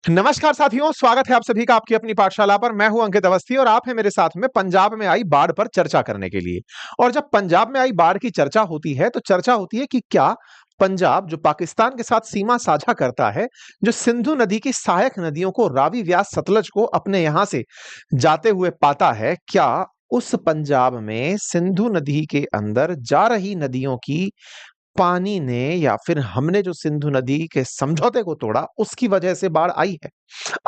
नमस्कार साथियों, स्वागत है आप सभी का आपकी अपनी पाठशाला पर। मैं हूं अंकित अवस्थी और आप हैं मेरे साथ में पंजाब में आई बाढ़ पर चर्चा करने के लिए। और जब पंजाब में आई बाढ़ की चर्चा होती है तो चर्चा होती है कि क्या पंजाब जो पाकिस्तान के साथ सीमा साझा करता है, जो सिंधु नदी की सहायक नदियों को रावी, व्यास, सतलज को अपने यहां से जाते हुए पाता है, क्या उस पंजाब में सिंधु नदी के अंदर जा रही नदियों की पानी ने या फिर हमने जो सिंधु नदी के समझौते को तोड़ा उसकी वजह से बाढ़ आई है?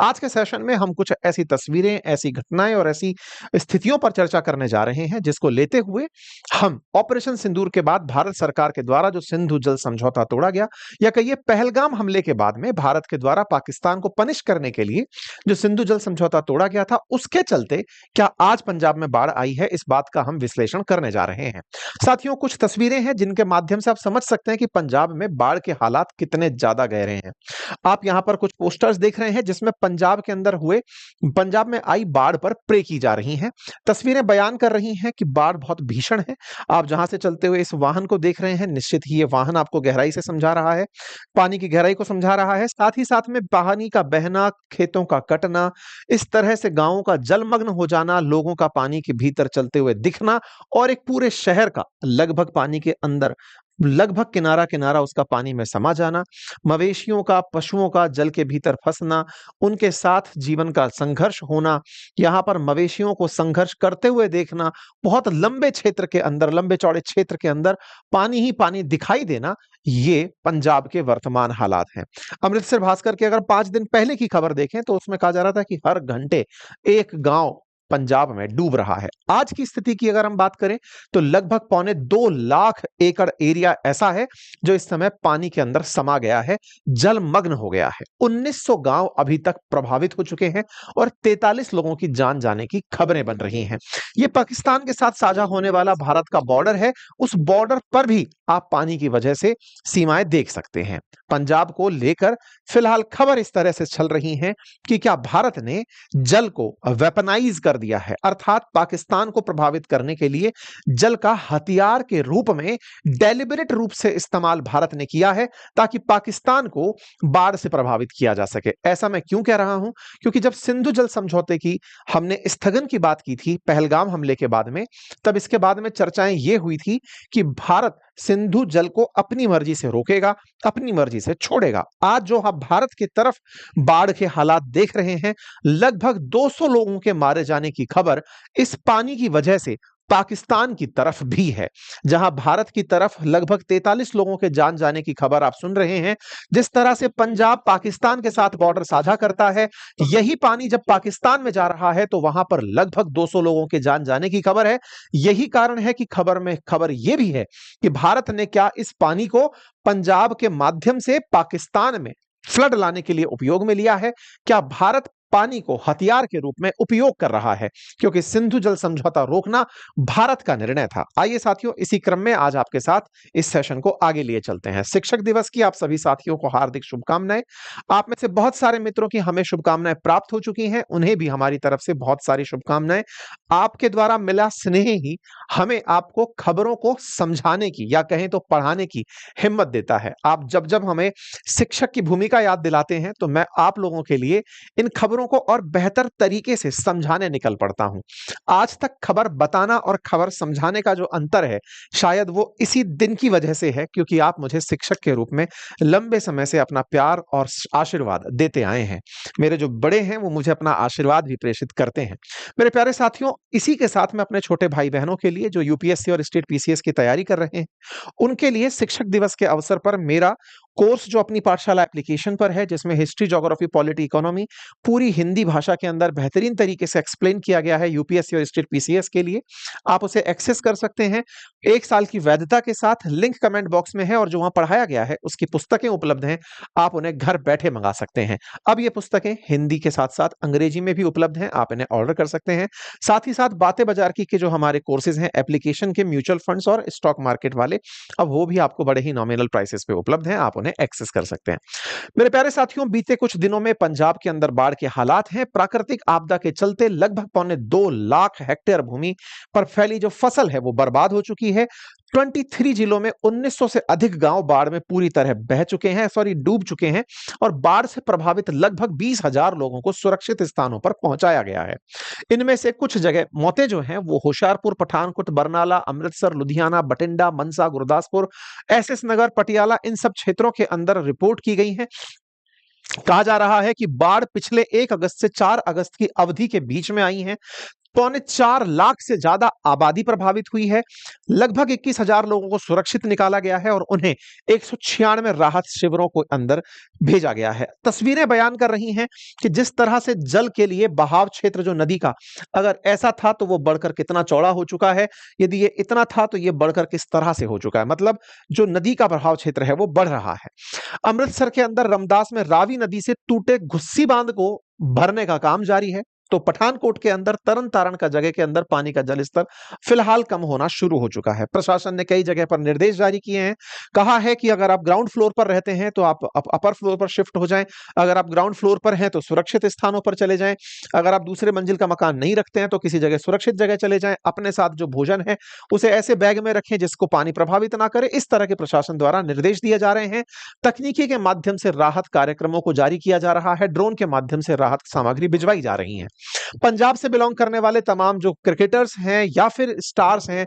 आज के सेशन में हम कुछ ऐसी तस्वीरें, ऐसी घटनाएं और ऐसी स्थितियों पर चर्चा करने जा रहे हैं जिसको लेते हुए हम ऑपरेशन सिंदूर के बाद भारत सरकार के द्वारा जो सिंधु जल समझौता तोड़ा गया, या कहिए पहलगाम हमले के बाद में भारत के द्वारा पाकिस्तान को पनिश करने के लिए जो सिंधु जल समझौता तोड़ा गया था, उसके चलते क्या आज पंजाब में बाढ़ आई है, इस बात का हम विश्लेषण करने जा रहे हैं। साथियों, कुछ तस्वीरें हैं जिनके माध्यम से आप समझ सकते हैं कि पंजाब में बाढ़ के हालात कितने ज्यादा गहरे हैं। आप यहां पर कुछ पोस्टर्स देख रहे हैं जिसमें पंजाब के अंदर हुए, पंजाब में आई बाढ़ पर प्रे की जा रही हैं। तस्वीरें बयान कर रही हैं कि बाढ़ बहुत भीषण है। आप जहां से चलते हुए इस वाहन को देख रहे हैं, निश्चित ही ये वाहन आपको गहराई से समझा रहा है, पानी की गहराई को समझा रहा है। साथ ही साथ में पानी का बहना, खेतों का कटना, इस तरह से गांवों का जलमग्न हो जाना, लोगों का पानी के भीतर चलते हुए दिखना और एक पूरे शहर का लगभग पानी के अंदर, लगभग किनारा किनारा उसका पानी में समा जाना, मवेशियों का, पशुओं का जल के भीतर फंसना, उनके साथ जीवन का संघर्ष होना, यहाँ पर मवेशियों को संघर्ष करते हुए देखना, बहुत लंबे क्षेत्र के अंदर, लंबे चौड़े क्षेत्र के अंदर पानी ही पानी दिखाई देना, ये पंजाब के वर्तमान हालात हैं। अमृतसर भास्कर के अगर 5 दिन पहले की खबर देखें तो उसमें कहा जा रहा था कि हर घंटे एक गांव पंजाब में डूब रहा है। आज की स्थिति की अगर हम बात करें तो लगभग 2.25 लाख एकड़ एरिया ऐसा है जो इस समय पानी के अंदर समा गया है, जलमग्न हो गया है। 1900 गांव अभी तक प्रभावित हो चुके हैं और 43 लोगों की जान जाने की खबरें बन रही हैं। ये पाकिस्तान के साथ साझा होने वाला भारत का बॉर्डर है। उस बॉर्डर पर भी आप पानी की वजह से सीमाएं देख सकते हैं। पंजाब को लेकर फिलहाल खबर इस तरह से चल रही है कि क्या भारत ने जल को वेपनाइज कर दिया है, अर्थात पाकिस्तान को प्रभावित करने के लिए जल का हथियार के रूप में डेलिबरेट रूप से इस्तेमाल भारत ने किया है ताकि पाकिस्तान को बाढ़ से प्रभावित किया जा सके। ऐसा मैं क्यों कह रहा हूं? क्योंकि जब सिंधु जल समझौते की हमने स्थगन की बात की थी पहलगाम हमले के बाद में, तब इसके बाद में चर्चाएं यह हुई थी कि भारत सिंधु जल को अपनी मर्जी से रोकेगा, अपनी मर्जी से छोड़ेगा। आज जो हम भारत की तरफ बाढ़ के हालात देख रहे हैं, लगभग 200 लोगों के मारे जाने की खबर इस पानी की वजह से पाकिस्तान की तरफ भी है। जहां भारत की तरफ लगभग 43 लोगों के जान जाने की खबर आप सुन रहे हैं। जिस तरह से पंजाब पाकिस्तान के साथ बॉर्डर साझा करता है, यही पानी जब पाकिस्तान में जा रहा है तो वहां पर लगभग 200 लोगों के जान जाने की खबर है। यही कारण है कि खबर में खबर यह भी है कि भारत ने क्या इस पानी को पंजाब के माध्यम से पाकिस्तान में फ्लड लाने के लिए उपयोग में लिया है? क्या भारत पानी को हथियार के रूप में उपयोग कर रहा है? क्योंकि सिंधु जल समझौता रोकना भारत का निर्णय था। आइए साथियों, इसी क्रम में आज आपके साथ इस सेशन को आगे लिए चलते हैं। शिक्षक दिवस की आप सभी साथियों को हार्दिक शुभकामनाएं। आप में से बहुत सारे मित्रों की हमें शुभकामनाएं प्राप्त हो चुकी हैं, उन्हें भी हमारी तरफ से बहुत सारी शुभकामनाएं। आपके द्वारा मिला स्नेह ही हमें आपको खबरों को समझाने की या कहें तो पढ़ाने की हिम्मत देता है। आप जब जब हमें शिक्षक की भूमिका याद दिलाते हैं तो मैं आप लोगों के लिए इन खबरों को और बेहतर तरीके से समझाने निकल पड़ता हूं। आज तक खबर बताना और खबर समझाने का जो अंतर है, शायद वो इसी दिन की वजह से है क्योंकि आप मुझे शिक्षक के रूप में लंबे समय से अपना प्यार और आशीर्वाद देते आए हैं। मेरे जो बड़े हैं वो मुझे अपना आशीर्वाद भी प्रेषित करते हैं। मेरे प्यारे साथियों, इसी के साथ में अपने छोटे भाई बहनों के लिए जो यूपीएससी और स्टेट पीसीएस की तैयारी कर रहे हैं, उनके लिए शिक्षक दिवस के अवसर पर मेरा कोर्स जो अपनी पाठशाला एप्लीकेशन पर है, जिसमें हिस्ट्री, ज्योग्राफी, पॉलिटी, इकोनॉमी पूरी हिंदी भाषा के अंदर बेहतरीन तरीके से एक्सप्लेन किया गया है यूपीएससी और स्टेट पीसीएस के लिए। आप उसे एक्सेस कर सकते हैं 1 साल की वैधता के साथ। लिंक कमेंट बॉक्स में है और जो वहां पढ़ाया गया है उसकी पुस्तकें उपलब्ध हैं, आप उन्हें घर बैठे मंगा सकते हैं। अब ये पुस्तकें हिंदी के साथ साथ अंग्रेजी में भी उपलब्ध हैं, आप इन्हें ऑर्डर कर सकते हैं। साथ ही साथ बातें बाजार की के जो हमारे कोर्सेज हैं एप्लीकेशन के, म्यूचुअल फंड्स और स्टॉक मार्केट वाले, अब वो भी आपको बड़े ही नॉमिनल प्राइसेस पे उपलब्ध हैं, आप उन्हें एक्सेस कर सकते हैं। मेरे प्यारे साथियों, बीते कुछ दिनों में पंजाब के अंदर बाढ़ के हालात हैं। प्राकृतिक आपदा के चलते लगभग 2.25 लाख हेक्टेयर भूमि पर फैली जो फसल है वो बर्बाद हो चुकी है। 23 जिलों में 1900 से अधिक गांव बाढ़ में पूरी तरह बह चुके हैं, डूब चुके हैं और बाढ़ से प्रभावित लगभग 20,000 लोगों को सुरक्षित स्थानों पर पहुंचाया गया है। इनमें से कुछ जगह मौतें जो हैं वो होशियारपुर, पठानकोट, बरनाला, अमृतसर, लुधियाना, बठिंडा, मनसा, गुरदासपुर, एसएस नगर, पटियाला, इन सब क्षेत्रों के अंदर रिपोर्ट की गई हैं। कहा जा रहा है कि बाढ़ पिछले 1 अगस्त से 4 अगस्त की अवधि के बीच में आई है। 4.25 लाख से ज्यादा आबादी प्रभावित हुई है। लगभग 21,000 लोगों को सुरक्षित निकाला गया है और उन्हें 196 राहत शिविरों को अंदर भेजा गया है। तस्वीरें बयान कर रही हैं कि जिस तरह से जल के लिए बहाव क्षेत्र जो नदी का अगर ऐसा था तो वो बढ़कर कितना चौड़ा हो चुका है, यदि ये इतना था तो ये बढ़कर किस तरह से हो चुका है, मतलब जो नदी का बहाव क्षेत्र है वो बढ़ रहा है। अमृतसर के अंदर रमदास में रावी नदी से टूटे घुस्सी बांध को भरने का काम जारी है। तो पठानकोट के अंदर तरन तारण का जगह के अंदर पानी का जलस्तर फिलहाल कम होना शुरू हो चुका है। प्रशासन ने कई जगह पर निर्देश जारी किए हैं। कहा है कि अगर आप ग्राउंड फ्लोर पर रहते हैं तो आप अपर फ्लोर पर शिफ्ट हो जाएं। अगर आप ग्राउंड फ्लोर पर हैं तो सुरक्षित स्थानों पर चले जाएं। अगर आप दूसरे मंजिल का मकान नहीं रखते हैं तो किसी जगह सुरक्षित जगह चले जाएं। अपने साथ जो भोजन है उसे ऐसे बैग में रखें जिसको पानी प्रभावित ना करे। इस तरह के प्रशासन द्वारा निर्देश दिए जा रहे हैं। तकनीकी के माध्यम से राहत कार्यक्रमों को जारी किया जा रहा है। ड्रोन के माध्यम से राहत सामग्री भिजवाई जा रही है। पंजाब से बिलोंग करने वाले तमाम जो क्रिकेटर्स हैं या फिर स्टार्स हैं,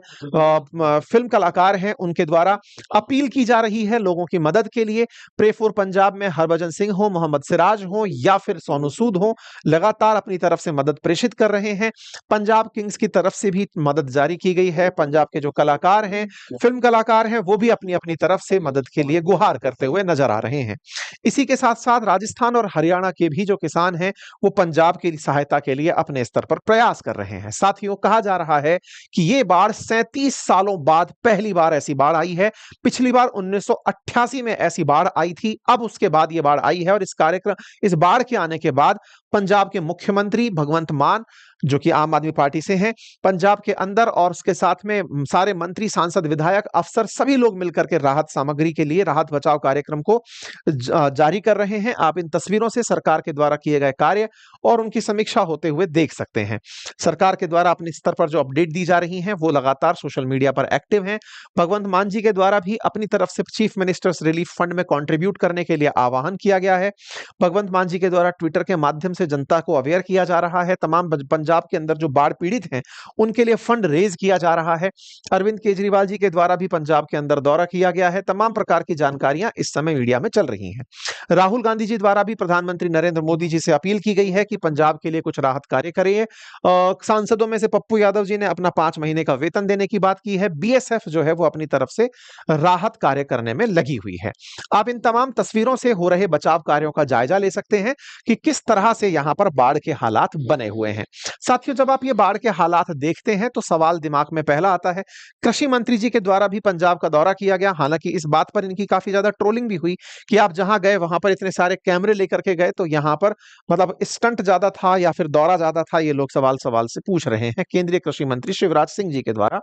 फिल्म कलाकार हैं, उनके द्वारा अपील की जा रही है लोगों की मदद के लिए। प्रे फॉर पंजाब में हरभजन सिंह हो, मोहम्मद सिराज हो या फिर सोनू सूद हो, लगातार अपनी तरफ से मदद प्रेषित कर रहे हैं। पंजाब किंग्स की तरफ से भी मदद जारी की गई है। पंजाब के जो कलाकार हैं, फिल्म कलाकार हैं, वो भी अपनी अपनी तरफ से मदद के लिए गुहार करते हुए नजर आ रहे हैं। इसी के साथ साथ राजस्थान और हरियाणा के भी जो किसान हैं वो पंजाब की सहायता के लिए अपने स्तर पर प्रयास कर रहे हैं। साथियों, कहा जा रहा है कि यह बाढ़ 37 सालों बाद पहली बार ऐसी बाढ़ आई है। पिछली बार 1988 में ऐसी बाढ़ आई थी, अब उसके बाद यह बाढ़ आई है। और इस बाढ़ के आने के बाद पंजाब के मुख्यमंत्री भगवंत मान, जो कि आम आदमी पार्टी से हैं, पंजाब के अंदर और उसके साथ में सारे मंत्री, सांसद, विधायक, अफसर सभी लोग मिलकर के राहत सामग्री के लिए राहत बचाव कार्यक्रम को जारी कर रहे हैं। आप इन तस्वीरों से सरकार के द्वारा किए गए कार्य और उनकी समीक्षा होते हुए देख सकते हैं। सरकार के द्वारा अपने स्तर पर जो अपडेट दी जा रही हैं वो लगातार सोशल मीडिया पर एक्टिव हैं। भगवंत मान जी के द्वारा भी अपनी तरफ से चीफ मिनिस्टर्स रिलीफ फंड में कंट्रीब्यूट करने के लिए आह्वान किया गया है। भगवंत मान जी के द्वारा ट्विटर के माध्यम से जनता को अवेयर किया जा रहा है। तमाम पंजाब के अंदर जो बाढ़ पीड़ित हैं उनके लिए फंड रेज किया जा रहा है। अरविंद केजरीवाल जी के द्वारा भी पंजाब के अंदर दौरा किया गया है। तमाम प्रकार की जानकारियां इस समय मीडिया में चल रही हैं। राहुल गांधी जी द्वारा भी प्रधानमंत्री नरेंद्र मोदी जी से अपील की गई है कि पंजाब के लिए कुछ राहत कार्य करिए। सांसदों में से पप्पू यादव जी ने अपना 5 महीने का वेतन देने की बात की है। बीएसएफ जो है वो अपनी तरफ से राहत कार्य करने में लगी हुई है। आप इन तमाम तस्वीरों से हो रहे बचाव कार्यों का जायजा ले सकते हैं कि किस तरह से यहां पर बाढ़ के हालात बने हुए हैं। साथियों, जब आप ये बाढ़ के हालात देखते हैं तो सवाल दिमाग में पहला आता है। कृषि मंत्री जी के द्वारा भी पंजाब का दौरा किया गया। हालांकि इस बात पर इनकी काफी ज्यादा ट्रोलिंग भी हुई कि आप जहां गए वहां पर इतने सारे कैमरे लेकर के गए, तो यहां पर मतलब स्टंट ज्यादा था या फिर दौरा ज्यादा था, ये लोग सवाल से पूछ रहे हैं। केंद्रीय कृषि मंत्री शिवराज सिंह जी के द्वारा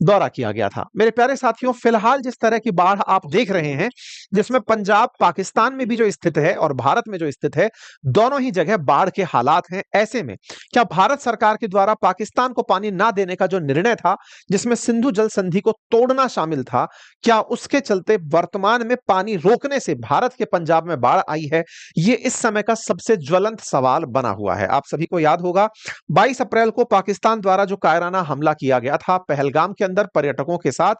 दौरा किया गया था। मेरे प्यारे साथियों, फिलहाल जिस तरह की बाढ़ आप देख रहे हैं, जिसमें पंजाब पाकिस्तान में भी जो स्थित है और भारत में जो स्थित है, दोनों ही जगह बाढ़ के हालात हैं। ऐसे में क्या भारत सरकार के द्वारा पाकिस्तान को पानी ना देने का जो निर्णय था, जिसमें सिंधु जल संधि को तोड़ना शामिल था, क्या उसके चलते वर्तमान में पानी रोकने से भारत के पंजाब में बाढ़ आई है? यह इस समय का सबसे ज्वलंत सवाल बना हुआ है। आप सभी को याद होगा 22 अप्रैल को पाकिस्तान द्वारा जो कायराना हमला किया गया था पहलगाम के अंदर पर्यटकों के साथ,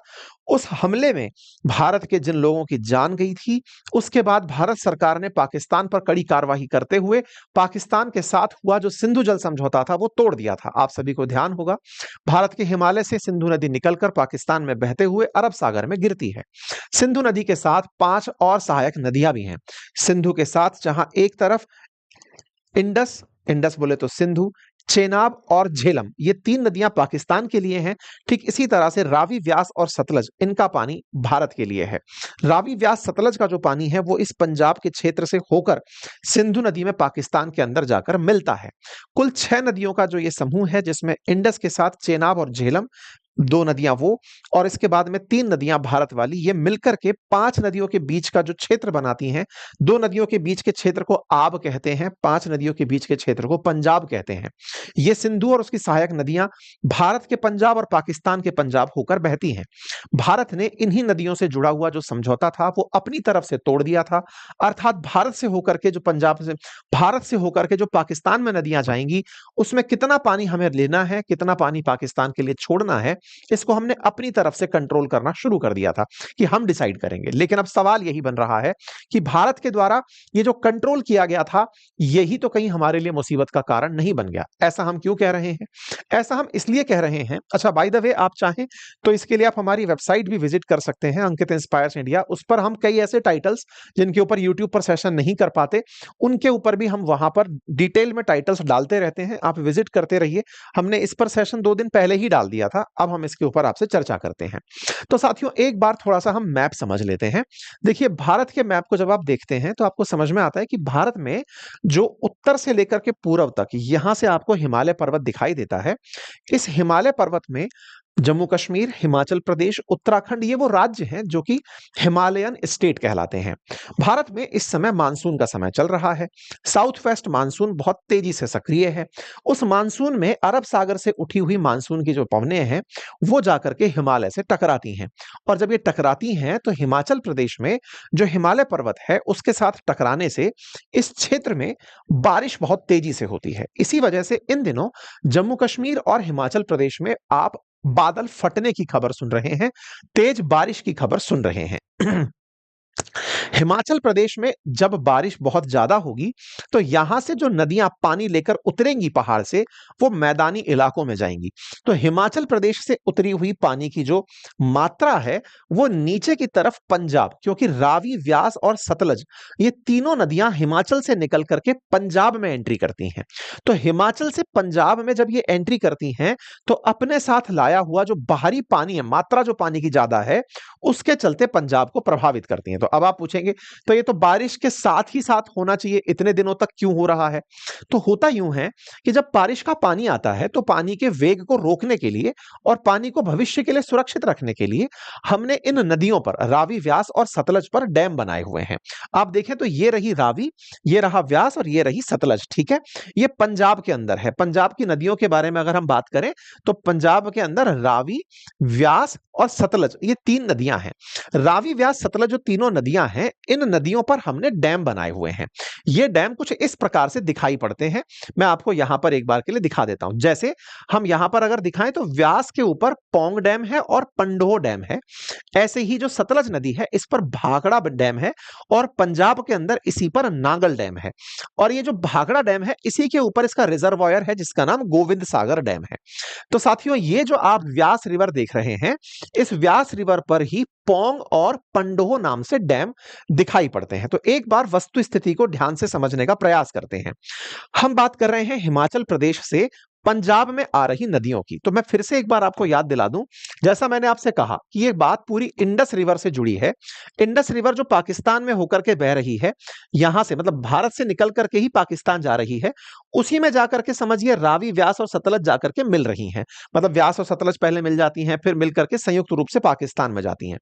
उस हमले में भारत के जिन लोगों की जान गई थी, उसके बाद भारत सरकार ने पाकिस्तान पर कड़ी कार्रवाई करते हुए पाकिस्तान के साथ हुआ जो सिंधु जल समझौता था वो तोड़ दिया था। आप सभी को ध्यान होगा भारत के हिमालय से सिंधु नदी निकलकर पाकिस्तान में बहते हुए अरब सागर में गिरती है। सिंधु नदी के साथ 5 और सहायक नदियां भी हैं। सिंधु के साथ जहां एक तरफ इंडस बोले तो सिंधु, चेनाब और झेलम, ये 3 नदियां पाकिस्तान के लिए हैं। ठीक इसी तरह से रावी, व्यास और सतलज, इनका पानी भारत के लिए है। रावी, व्यास, सतलज का जो पानी है वो इस पंजाब के क्षेत्र से होकर सिंधु नदी में पाकिस्तान के अंदर जाकर मिलता है। कुल 6 नदियों का जो ये समूह है, जिसमें इंडस के साथ चेनाब और झेलम, 2 नदियां वो, और इसके बाद में 3 नदियां भारत वाली, ये मिलकर के 5 नदियों के बीच का जो क्षेत्र बनाती हैं। 2 नदियों के बीच के क्षेत्र को आब कहते हैं, 5 नदियों के बीच के क्षेत्र को पंजाब कहते हैं। ये सिंधु और उसकी सहायक नदियां भारत के पंजाब और पाकिस्तान के पंजाब होकर बहती हैं। भारत ने इन्हीं नदियों से जुड़ा हुआ जो समझौता था वो अपनी तरफ से तोड़ दिया था। अर्थात भारत से होकर के जो पंजाब से भारत से होकर के जो पाकिस्तान में नदियां जाएंगी, उसमें कितना पानी हमें लेना है, कितना पानी पाकिस्तान के लिए छोड़ना है, इसको हमने अपनी तरफ से कंट्रोल करना शुरू कर दिया था कि हम डिसाइड करेंगे। लेकिन अब सवाल यही बन रहा है कि भारत के द्वारा ये जो कंट्रोल किया गया था, यही तो कहीं हमारे लिए मुसीबत का कारण नहीं बन गया। ऐसा हम क्यों कह रहे हैं? ऐसा हम इसलिए कह रहे हैं, अच्छा बाय द वे, आप चाहें तो इसके लिए आप हमारी वेबसाइट भी विजिट कर सकते हैं, अंकित इंस्पायर्स इंडिया। उस पर हम कई ऐसे टाइटल्स जिनके ऊपर यूट्यूब पर सेशन नहीं कर पाते, उनके ऊपर भी हम वहां पर डिटेल में टाइटल्स डालते रहते हैं। आप विजिट करते रहिए। हमने इस पर सेशन 2 दिन पहले ही डाल दिया था, अब हम इसके ऊपर आपसे चर्चा करते हैं। तो साथियों, एक बार थोड़ा सा हम मैप समझ लेते हैं। देखिए, भारत के मैप को जब आप देखते हैं तो आपको समझ में आता है कि भारत में जो उत्तर से लेकर के पूर्व तक, यहां से आपको हिमालय पर्वत दिखाई देता है। इस हिमालय पर्वत में जम्मू कश्मीर, हिमाचल प्रदेश, उत्तराखंड, ये वो राज्य हैं जो कि हिमालयन स्टेट कहलाते हैं। भारत में इस समय मानसून का समय चल रहा है। साउथ वेस्ट मानसून बहुत तेजी से सक्रिय है। उस मानसून में अरब सागर से उठी हुई मानसून की जो पवनें हैं, वो जाकर के हिमालय से टकराती हैं, और जब ये टकराती हैं तो हिमाचल प्रदेश में जो हिमालय पर्वत है उसके साथ टकराने से इस क्षेत्र में बारिश बहुत तेजी से होती है। इसी वजह से इन दिनों जम्मू कश्मीर और हिमाचल प्रदेश में आप बादल फटने की खबर सुन रहे हैं, तेज बारिश की खबर सुन रहे हैं। हिमाचल प्रदेश में जब बारिश बहुत ज्यादा होगी तो यहां से जो नदियां पानी लेकर उतरेंगी पहाड़ से, वो मैदानी इलाकों में जाएंगी। तो हिमाचल प्रदेश से उतरी हुई पानी की जो मात्रा है वो नीचे की तरफ पंजाब, क्योंकि रावी, व्यास और सतलज, ये तीनों नदियां हिमाचल से निकल करके पंजाब में एंट्री करती हैं। तो हिमाचल से पंजाब में जब ये एंट्री करती हैं तो अपने साथ लाया हुआ जो बाहरी पानी है, मात्रा जो पानी की ज्यादा है, उसके चलते पंजाब को प्रभावित करती हैं। तो अब आप पूछेंगे, तो ये तो बारिश के साथ ही साथ होना चाहिए, इतने दिनों तक क्यों हो रहा है? तो होता यूं है कि जब बारिश का पानी आता है तो पानी के वेग को रोकने के लिए और पानी को भविष्य के लिए सुरक्षित रखने के लिए हमने इन नदियों पर, रावी, व्यास और सतलज पर डैम बनाए हुए हैं। आप देखें तो ये रही रावी, ये रहा व्यास और ये रही सतलज, ठीक है। ये पंजाब के अंदर है। पंजाब की नदियों के बारे में अगर हम बात करें तो पंजाब के अंदर रावी, व्यास और सतलज, ये 3 नदियां हैं। रावी, व्यास, सतलज जो तीनों नदियां हैं, इन नदियों पर हमने डैम बनाए हुए हैं। ये डैम कुछ इस प्रकार से दिखाई पड़ते हैं। मैं आपको यहां पर एक बार के लिए दिखा देता हूं। जैसे हम यहां पर अगर दिखाएं तो व्यास के ऊपर पौंग डैम है और पंडोह डैम है। ऐसे ही जो सतलज नदी है इस पर भाखड़ा डैम है, और पंजाब के अंदर इसी पर नांगल डैम है। और ये जो भाखड़ा डैम है, इसी के ऊपर इसका रिजर्वायर है जिसका नाम गोविंद सागर डैम है। तो साथियों, ये जो आप व्यास रिवर देख रहे हैं, इस व्यास रिवर पर ही पौंग और पंडोह नाम से डैम दिखाई पड़ते हैं। तो एक बार वस्तु स्थिति को ध्यान से समझने का प्रयास करते हैं। हम बात कर रहे हैं हिमाचल प्रदेश से पंजाब में आ रही नदियों की। तो मैं फिर से एक बार आपको याद दिला दूं, जैसा मैंने आपसे कहा कि ये बात पूरी इंडस रिवर से जुड़ी है। इंडस रिवर जो पाकिस्तान में होकर के बह रही है, यहां से मतलब भारत से निकल करके ही पाकिस्तान जा रही है, उसी में जाकर के समझिए रावी, व्यास और सतलज जाकर के मिल रही हैं। मतलब व्यास और सतलज पहले मिल जाती हैं, फिर मिलकर के संयुक्त रूप से पाकिस्तान में जाती हैं।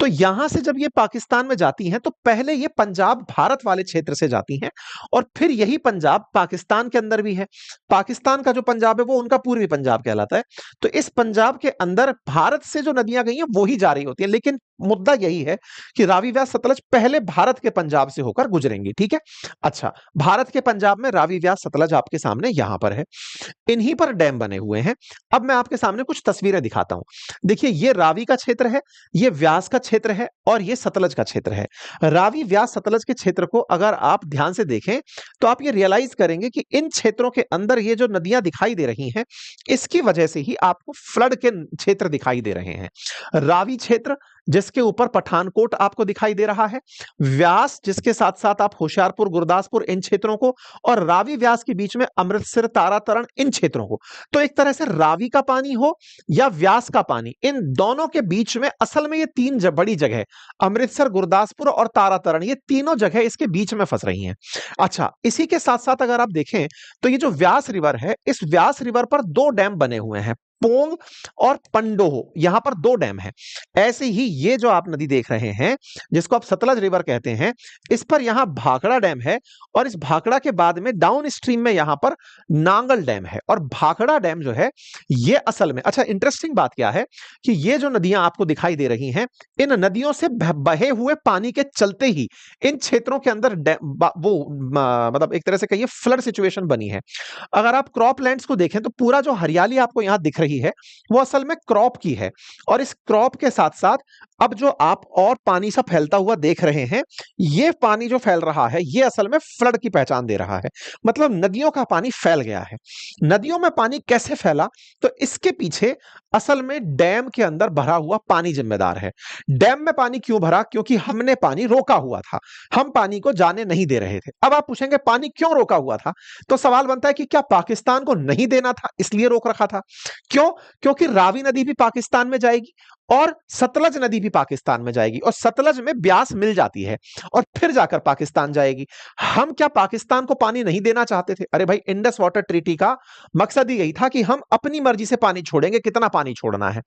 तो यहां से जब ये पाकिस्तान में जाती हैं तो पहले ये पंजाब भारत वाले क्षेत्र से जाती हैं, और फिर यही पंजाब पाकिस्तान के अंदर भी है। पाकिस्तान का जो पंजाब है वो उनका पूर्वी पंजाब कहलाता है। तो इस पंजाब के अंदर भारत से जो नदियां गई हैं वो ही जा रही होती हैं। लेकिन मुद्दा यही है कि रावी, व्यास, सतलज पहले भारत के पंजाब से होकर गुजरेंगी, ठीक है। अच्छा, भारत के पंजाब में रावी, व्यास, सतलज आपके सामने यहां पर है। इन्हीं पर डैम बने हुए हैं। अब मैं आपके सामने कुछ तस्वीरें दिखाता हूं। देखिए, ये रावी का क्षेत्र है, ये व्यास का क्षेत्र है, और ये सतलज का क्षेत्र है। रावी, व्यास, सतलज के क्षेत्र को अगर आप ध्यान से देखें तो आप ये रियलाइज करेंगे कि इन क्षेत्रों के अंदर ये जो नदियां दिखाई दे रही हैं, इसकी वजह से ही आपको फ्लड के क्षेत्र दिखाई दे रहे हैं। रावी क्षेत्र जिसके ऊपर पठानकोट आपको दिखाई दे रहा है, व्यास जिसके साथ साथ आप होशियारपुर, गुरदासपुर, इन क्षेत्रों को, और रावी व्यास के बीच में अमृतसर, तारातरण, इन क्षेत्रों को। तो एक तरह से रावी का पानी हो या व्यास का पानी, इन दोनों के बीच में असल में ये 3 बड़ी जगह, अमृतसर, गुरदासपुर और तारातरण, ये तीनों जगह इसके बीच में फंस रही हैं। अच्छा, इसी के साथ साथ अगर आप देखें तो ये जो व्यास रिवर है, इस व्यास रिवर पर 2 डैम बने हुए हैं। पोंग और पंडोह, यहां पर दो डैम है। ऐसे ही ये जो आप नदी देख रहे हैं जिसको आप सतलज रिवर कहते हैं, इस पर यहां भाखड़ा डैम है और इस भाखड़ा के बाद में डाउन स्ट्रीम में यहां पर नांगल डैम है। और भाखड़ा डैम जो है ये असल में, अच्छा इंटरेस्टिंग बात क्या है कि ये जो नदियां आपको दिखाई दे रही हैं, इन नदियों से बहे हुए पानी के चलते ही इन क्षेत्रों के अंदर मतलब एक तरह से कहिए फ्लड सिचुएशन बनी है। अगर आप क्रॉप लैंड्स को देखें तो पूरा जो हरियाली आपको यहां दिख रही है वो असल में क्रॉप की है। और इस क्रॉप के साथ साथ अब जो आप और पानी सा फैलता हुआ देख रहे हैं, ये पानी जो फैल रहा है ये असल में फ्लड की पहचान दे रहा है। मतलब नदियों का पानी फैल गया है। नदियों में पानी कैसे फैला, तो इसके पीछे असल में डैम के अंदर भरा हुआ पानी जिम्मेदार है। डैम में पानी क्यों भरा, क्योंकि हमने पानी रोका हुआ था, हम पानी को जाने नहीं दे रहे थे। अब आप पूछेंगे पानी क्यों रोका हुआ था, तो सवाल बनता है कि क्या पाकिस्तान को नहीं देना था इसलिए रोक रखा था? क्यों? क्योंकि रावी नदी भी पाकिस्तान में जाएगी और सतलज नदी भी पाकिस्तान में जाएगी और सतलज में ब्यास मिल जाती है और फिर जाकर पाकिस्तान जाएगी। हम क्या पाकिस्तान को पानी नहीं देना चाहते थे? अरे भाई, इंडस वाटर ट्रीटी का मकसद ही यही था कि हम अपनी मर्जी से पानी छोड़ेंगे, कितना पानी छोड़ना है।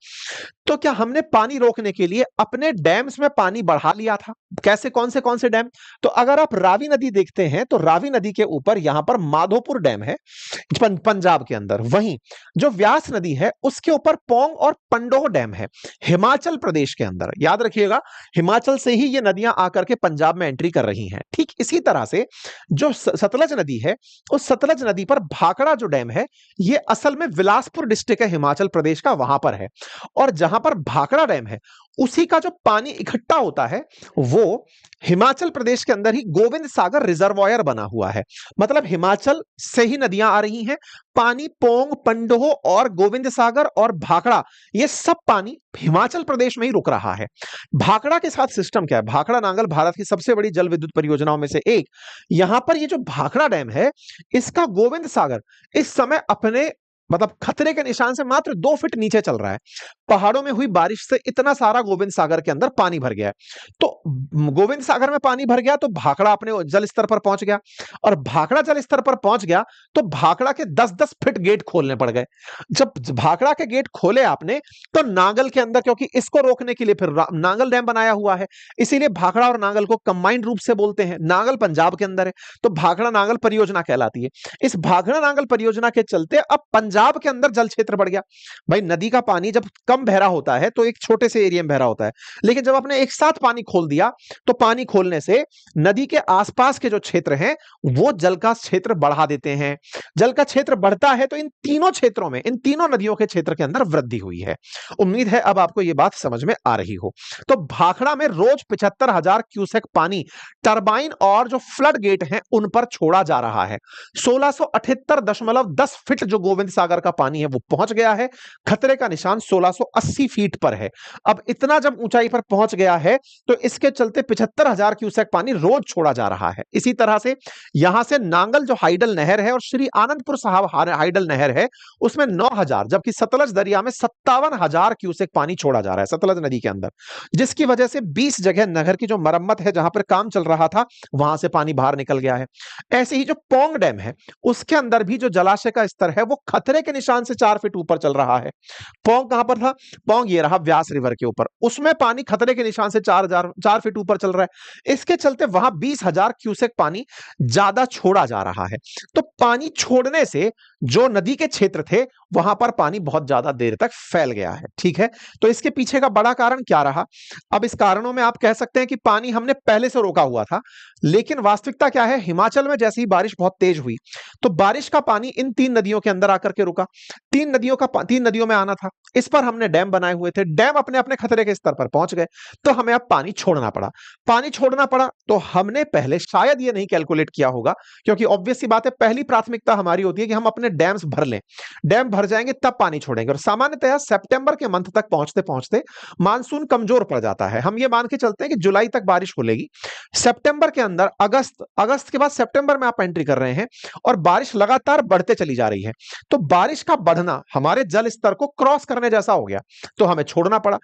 तो क्या हमने पानी रोकने के लिए अपने डैम्स में पानी बढ़ा लिया था? कैसे, कौन से डैम? तो अगर आप रावी नदी देखते हैं तो रावी नदी के ऊपर यहां पर माधोपुर डैम है पंजाब के अंदर। वहीं जो व्यास नदी है उसके ऊपर पोंग और पंडोह डैम है हिमाचल प्रदेश के अंदर। याद रखिएगा, हिमाचल से ही ये नदियां आकर के पंजाब में एंट्री कर रही हैं। ठीक इसी तरह से जो सतलज नदी है, उस सतलज नदी पर भाखड़ा जो डैम है ये असल में बिलासपुर डिस्ट्रिक्ट है हिमाचल प्रदेश का, वहां पर है। और जहां पर भाखड़ा डैम है उसी का जो पानी इकट्ठा होता है वो हिमाचल प्रदेश के अंदर ही गोविंद सागर रिजर्वायर बना हुआ है। मतलब हिमाचल से ही नदियां आ रही हैं, पानी पोंग, पंडोह और गोविंद सागर और भाखड़ा, ये सब पानी हिमाचल प्रदेश में ही रुक रहा है। भाखड़ा के साथ सिस्टम क्या है? भाखड़ा नांगल भारत की सबसे बड़ी जल विद्युत परियोजनाओं में से एक। यहां पर ये जो भाखड़ा डैम है इसका गोविंद सागर इस समय अपने मतलब खतरे के निशान से मात्र 2 फीट नीचे चल रहा है। पहाड़ों में हुई बारिश से इतना सारा गोविंद सागर के अंदर पानी भर गया है। तो गोविंद सागर में पानी भर गया तो भाखड़ा अपने जल स्तर पर पहुंच गया और भाखड़ा जल स्तर पर पहुंच गया तो भाखड़ा के 10-10 फीट गेट खोलने पड़ गए। जब भाखड़ा के गेट खोले आपने तो नांगल के अंदर, क्योंकि इसको रोकने के लिए फिर नांगल डैम बनाया हुआ है, इसीलिए भाखड़ा और नांगल को कंबाइंड रूप से बोलते हैं। नांगल पंजाब के अंदर है तो भाखड़ा नांगल परियोजना कहलाती है। इस भाखड़ा नांगल परियोजना के चलते अब पंजाब के अंदर जल क्षेत्र बढ़ गया। भाई, नदी का पानी जब कम बह रहा होता है तो एक छोटे से एरिया में बह रहा होता है, लेकिन जब आपने एक साथ पानी खोल दिया तो पानी खोलने से नदी के आसपास के जो क्षेत्र हैं वो जल का क्षेत्र बढ़ा देते हैं। जल का क्षेत्र बढ़ता है तो इन तीनों क्षेत्रों में, इन तीनों नदियों के क्षेत्र के अंदर वृद्धि हुई है। उम्मीद है अब आपको यह बात समझ में आ रही हो। तो भाखड़ा में रोज 75,000 क्यूसेक पानी टरबाइन और जो फ्लड गेट हैं उन पर छोड़ा जा रहा है। 1678.10 फीट जो गोविंद सागर का पानी है वो पहुंच गया है। खतरे का निशान 1680 फीट पर है। अब इतना जब ऊंचाई पर पहुंच गया है तो इसके चलते 75,000 क्यूसेक पानी रोज छोड़ा जा रहा है। इसी तरह से यहां से नांगल जो हाइडल नहर है और श्री आनंदपुर साहब हाइडल नहर है उसमें 9,000, जबकि सतलज दरिया में 57,000 क्यूसेक पानी छोड़ा जा रहा है सतलज नदी के अंदर, जिसकी वजह से 20 जगह नहर की जो मरम्मत है, जहां पर काम चल रहा था, वहां से पानी बाहर निकल गया है। ऐसे ही जो पोंग डैम है उसके अंदर भी जो जलाशय का स्तर है वो खतरे के निशान से 4 फीट ऊपर चल रहा है। पोंग कहां पर था? पोंग ये रहा व्यास रिवर के ऊपर, उसमें पानी खतरे के निशान से 4 फीट ऊपर चल रहा है। इसके चलते वहां 20,000 क्यूसेक पानी ज्यादा छोड़ा जा रहा है। तो पानी छोड़ने से जो नदी के क्षेत्र थे वहां पर पानी बहुत ज्यादा देर तक फैल गया है। ठीक है, तो इसके पीछे का बड़ा कारण क्या रहा? अब इस कारणों में आप कह सकते हैं कि पानी हमने पहले से रोका हुआ था, लेकिन वास्तविकता क्या है, हिमाचल में जैसे ही बारिश बहुत तेज हुई तो बारिश का पानी इन 3 नदियों के अंदर आकर के रुका। 3 नदियों में आना था, इस पर हमने डैम बनाए हुए थे, डैम अपने अपने खतरे के स्तर पर पहुंच गए तो हमें अब पानी छोड़ना पड़ा। तो हमने पहले शायद ये नहीं कैलकुलेट किया होगा, क्योंकि ऑब्वियस सी बात है, पहली प्राथमिकता हमारी होती है कि हम अपने डैम्स भर लें, डैम भर जाएंगे तब पानी छोड़ेंगे। और सामान्यतः सितंबर के मंथ तक पहुंचते पहुंचते मानसून कमजोर पड़ जाता है। हम ये मान के चलते हैं कि जुलाई तक बारिश खुलेगी, सितंबर के अंदर अगस्त के बाद सितंबर में आप एंट्री कर रहे हैं और बारिश लगातार बढ़ते चली जा रही है। तो बारिश का बढ़ना हमारे जल स्तर को क्रॉस करने जैसा हो गया, तो हमें छोड़ना पड़ा।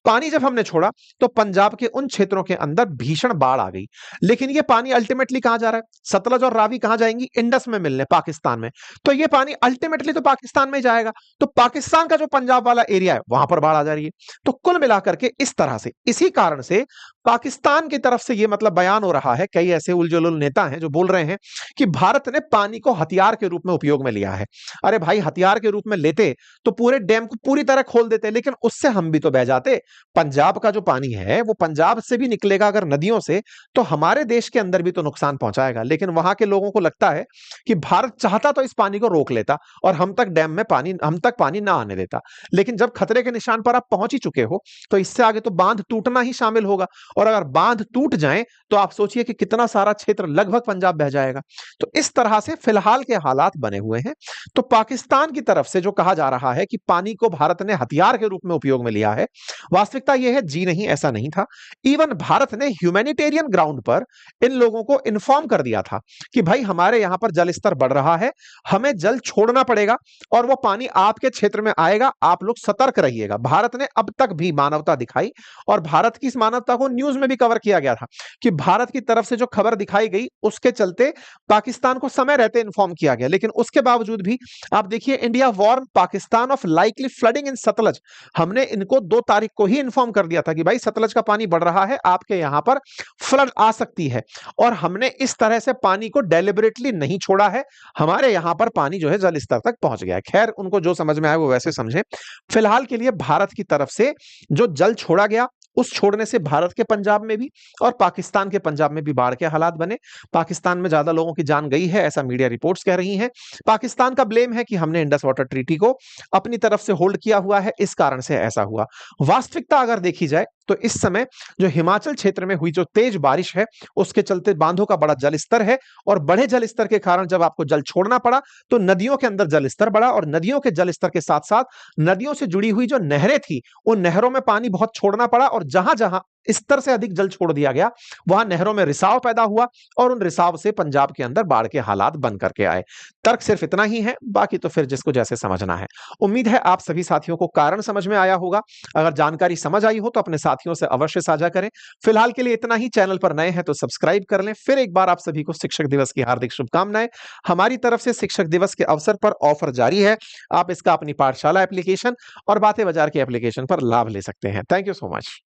पानी जब हमने छोड़ा तो पंजाब के उन क्षेत्रों के अंदर भीषण बाढ़ आ गई। लेकिन ये पानी अल्टीमेटली कहां जा रहा है? सतलज और रावी कहां जाएंगी? इंडस में मिलने, पाकिस्तान में। तो ये पानी अल्टीमेटली तो पाकिस्तान में जाएगा। तो पाकिस्तान का जो पंजाब वाला एरिया है वहां पर बाढ़ आ जा रही है। तो कुल मिलाकर के इस तरह से, इसी कारण से पाकिस्तान की तरफ से ये मतलब बयान हो रहा है, कई ऐसे उलझुल नेता हैं जो बोल रहे हैं कि भारत ने पानी को हथियार के रूप में उपयोग में लिया है। अरे भाई, हथियार के रूप में लेते तो पूरे डैम को पूरी तरह खोल देते, लेकिन उससे हम भी तो बह जाते। पंजाब का जो पानी है वो पंजाब से भी निकलेगा अगर नदियों से, तो हमारे देश के अंदर भी तो नुकसान पहुंचाएगा। लेकिन वहां के लोगों को लगता है कि भारत चाहता तो इस पानी को रोक लेता और हम तक पानी ना आने देता। लेकिन जब खतरे के निशान पर आप पहुंच ही चुके हो तो इससे आगे तो बांध टूटना ही शामिल होगा। और अगर बांध टूट जाए तो आप सोचिए कि कितना सारा क्षेत्र लगभग पंजाब बह जाएगा। तो इस तरह से फिलहाल के हालात बने हुए हैं। तो पाकिस्तान की तरफ से जो कहा जा रहा है कि पानी को भारत ने हथियार के रूप में उपयोग में लिया है, वास्तविकता यह है जी नहीं, ऐसा नहीं था। इवन भारत ने ह्यूमैनिटेरियन ग्राउंड पर इन लोगों को इन्फॉर्म कर दिया था कि भाई हमारे यहां पर जल स्तर बढ़ रहा है, हमें जल छोड़ना पड़ेगा और वो पानी आपके क्षेत्र में आएगा, आप लोग सतर्क रहिएगा। भारत ने अब तक भी मानवता दिखाई और भारत की इस मानवता को न्यूज में भी कवर किया गया था कि भारत की तरफ से जो खबर दिखाई गई उसके चलते पाकिस्तान को समय रहते इन्फॉर्म किया गया। लेकिन उसके बावजूद भी आप देखिए, India warn Pakistan of likely flooding in Sutlej. हमने इनको 2 तारीख को ही इन्फॉर्म कर दिया था कि भाई सतलज का पानी बढ़ रहा है, आपके यहां पर फ्लड आ सकती है। और हमने इस तरह से पानी को डेलिबरेटली नहीं छोड़ा है, हमारे यहां पर पानी जो है जल स्तर तक पहुंच गया है। खैर, उनको जो समझ में आए वो वैसे समझे। फिलहाल के लिए भारत की तरफ से जो जल छोड़ा गया, उस छोड़ने से भारत के पंजाब में भी और पाकिस्तान के पंजाब में भी बाढ़ के हालात बने। पाकिस्तान में ज्यादा लोगों की जान गई है, ऐसा मीडिया रिपोर्ट्स कह रही हैं। पाकिस्तान का ब्लेम है कि हमने इंडस वाटर ट्रीटी को अपनी तरफ से होल्ड किया हुआ है, इस कारण से ऐसा हुआ। वास्तविकता अगर देखी जाए तो इस समय जो हिमाचल क्षेत्र में हुई जो तेज बारिश है, उसके चलते बांधों का बड़ा जल स्तर है और बढ़े जल स्तर के कारण जब आपको जल छोड़ना पड़ा तो नदियों के अंदर जल स्तर बढ़ा और नदियों के जल स्तर के साथ साथ नदियों से जुड़ी हुई जो नहरें थी, उन नहरों में पानी बहुत छोड़ना पड़ा और जहां जहां स्तर से अधिक जल छोड़ दिया गया वहां नहरों में रिसाव पैदा हुआ और उन रिसाव से पंजाब के अंदर बाढ़ के हालात बन करके आए। तर्क सिर्फ इतना ही है, बाकी तो फिर जिसको जैसे समझना है। उम्मीद है आप सभी साथियों को कारण समझ में आया होगा। अगर जानकारी समझ आई हो तो अपने साथियों से अवश्य साझा करें। फिलहाल के लिए इतना ही। चैनल पर नए हैं तो सब्सक्राइब कर लें। फिर एक बार आप सभी को शिक्षक दिवस की हार्दिक शुभकामनाएं। हमारी तरफ से शिक्षक दिवस के अवसर पर ऑफर जारी है, आप इसका अपनी पाठशाला एप्लीकेशन और बातें बाजार के एप्लीकेशन पर लाभ ले सकते हैं। Thank you so much.